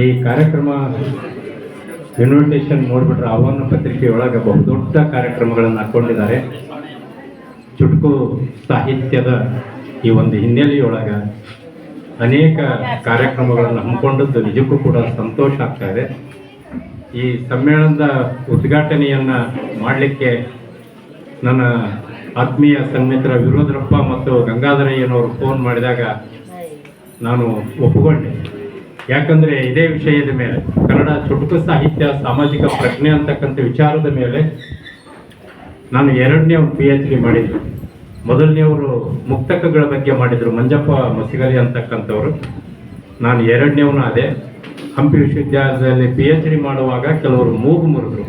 ಈ ಕಾರ್ಯಕ್ರಮ ಇನ್ವಿಟೇಷನ್ ನೋಡಿಬಿಟ್ರೆ ಆಹ್ವಾನ ಪತ್ರಿಕೆಯೊಳಗೆ ಬಹುದೊಡ್ಡ ಕಾರ್ಯಕ್ರಮಗಳನ್ನು ಹಾಕ್ಕೊಂಡಿದ್ದಾರೆ. ಚುಟುಕು ಸಾಹಿತ್ಯದ ಈ ಒಂದು ಹಿನ್ನೆಲೆಯೊಳಗೆ ಅನೇಕ ಕಾರ್ಯಕ್ರಮಗಳನ್ನು ಹಮ್ಮಿಕೊಂಡದ್ದು ನಿಜಕ್ಕೂ ಕೂಡ ಸಂತೋಷ ಆಗ್ತಾ ಇದೆ. ಈ ಸಮ್ಮೇಳನದ ಉದ್ಘಾಟನೆಯನ್ನು ಮಾಡಲಿಕ್ಕೆ ನನ್ನ ಆತ್ಮೀಯ ಸನ್ಮಿತ್ರ ವಿರೋಧರಪ್ಪ ಮತ್ತು ಗಂಗಾಧರಯ್ಯನವರು ಫೋನ್ ಮಾಡಿದಾಗ ನಾನು ಒಪ್ಪಿಕೊಂಡೆ. ಯಾಕಂದರೆ ಇದೇ ವಿಷಯದ ಮೇಲೆ ಕನ್ನಡ ಚುಟುಕು ಸಾಹಿತ್ಯ ಸಾಮಾಜಿಕ ಪ್ರಜ್ಞೆ ಅಂತಕ್ಕಂಥ ವಿಚಾರದ ಮೇಲೆ ನಾನು ಎರಡನೇ ಒಂದು PhD ಮಾಡಿದ್ರು. ಮೊದಲನೇವರು ಮುಕ್ತಕಗಳ ಬಗ್ಗೆ ಮಾಡಿದರು, ಮಂಜಪ್ಪ ಮಸಿಗಲಿ ಅಂತಕ್ಕಂಥವ್ರು. ನಾನು ಎರಡನೇವನು ಅದೇ. ಹಂಪಿ ವಿಶ್ವವಿದ್ಯಾಲಯದಲ್ಲಿ PhD ಮಾಡುವಾಗ ಕೆಲವರು ಮೂಗು ಮುರಿದ್ರು,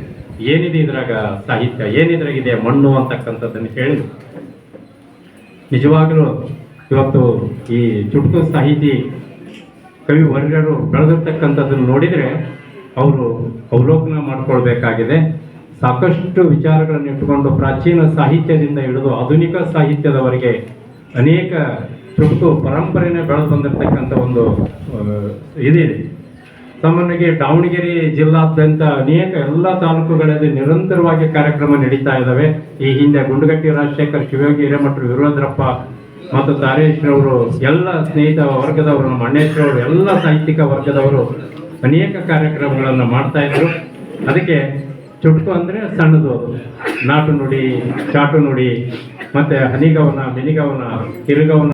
ಏನಿದೆ ಇದ್ರಾಗ ಸಾಹಿತ್ಯ, ಏನಿದ್ರಾಗಿದೆ ಮಣ್ಣು ಅಂತಕ್ಕಂಥದ್ದನ್ನು ಹೇಳಿದರು. ನಿಜವಾಗಲೂ ಇವತ್ತು ಈ ಚುಟುಕು ಸಾಹಿತಿ ಕವಿ ವರ್ಗರು ಬೆಳೆದಿರ್ತಕ್ಕಂಥದ್ದನ್ನು ನೋಡಿದರೆ ಅವರು ಅವಲೋಕನ ಮಾಡಿಕೊಳ್ಬೇಕಾಗಿದೆ. ಸಾಕಷ್ಟು ವಿಚಾರಗಳನ್ನು ಇಟ್ಟುಕೊಂಡು ಪ್ರಾಚೀನ ಸಾಹಿತ್ಯದಿಂದ ಹಿಡಿದು ಆಧುನಿಕ ಸಾಹಿತ್ಯದವರೆಗೆ ಅನೇಕ ಚುಟುಕು ಪರಂಪರೆನೇ ಬೆಳೆದು ಬಂದಿರತಕ್ಕಂಥ ಒಂದು ಇದಿದೆ. ಸಾಮಾನ್ಯವಾಗಿ ದಾವಣಗೆರೆ ಜಿಲ್ಲಾದ್ಯಂತ ಅನೇಕ ಎಲ್ಲ ತಾಲೂಕುಗಳಲ್ಲಿ ನಿರಂತರವಾಗಿ ಕಾರ್ಯಕ್ರಮ ನಡೀತಾ ಇದ್ದಾವೆ. ಈ ಹಿಂದೆ ಗುಂಡಗಟ್ಟಿ ರಾಜಶೇಖರ್, ಶಿವಯೋಗಿ ಹಿರೇಮಠರು, ವಿರೋಧರಪ್ಪ ಮತ್ತು ತಾರೇಶ್ರವರು, ಎಲ್ಲ ಸ್ನೇಹಿತ ವರ್ಗದವರು, ನಮ್ಮ ಅಣ್ಣೇಶ್ವರವರು, ಎಲ್ಲ ಸಾಹಿತ್ಯಿಕ ವರ್ಗದವರು ಅನೇಕ ಕಾರ್ಯಕ್ರಮಗಳನ್ನು ಮಾಡ್ತಾ ಇದ್ರು. ಅದಕ್ಕೆ ಚುಟುಕು ಅಂದರೆ ಸಣ್ಣದು, ನಾಟು ನುಡಿ, ಚಾಟು ನುಡಿ, ಮತ್ತು ಹನಿಗವನ, ಮಿನಿಗವನ, ಕಿರುಗವನ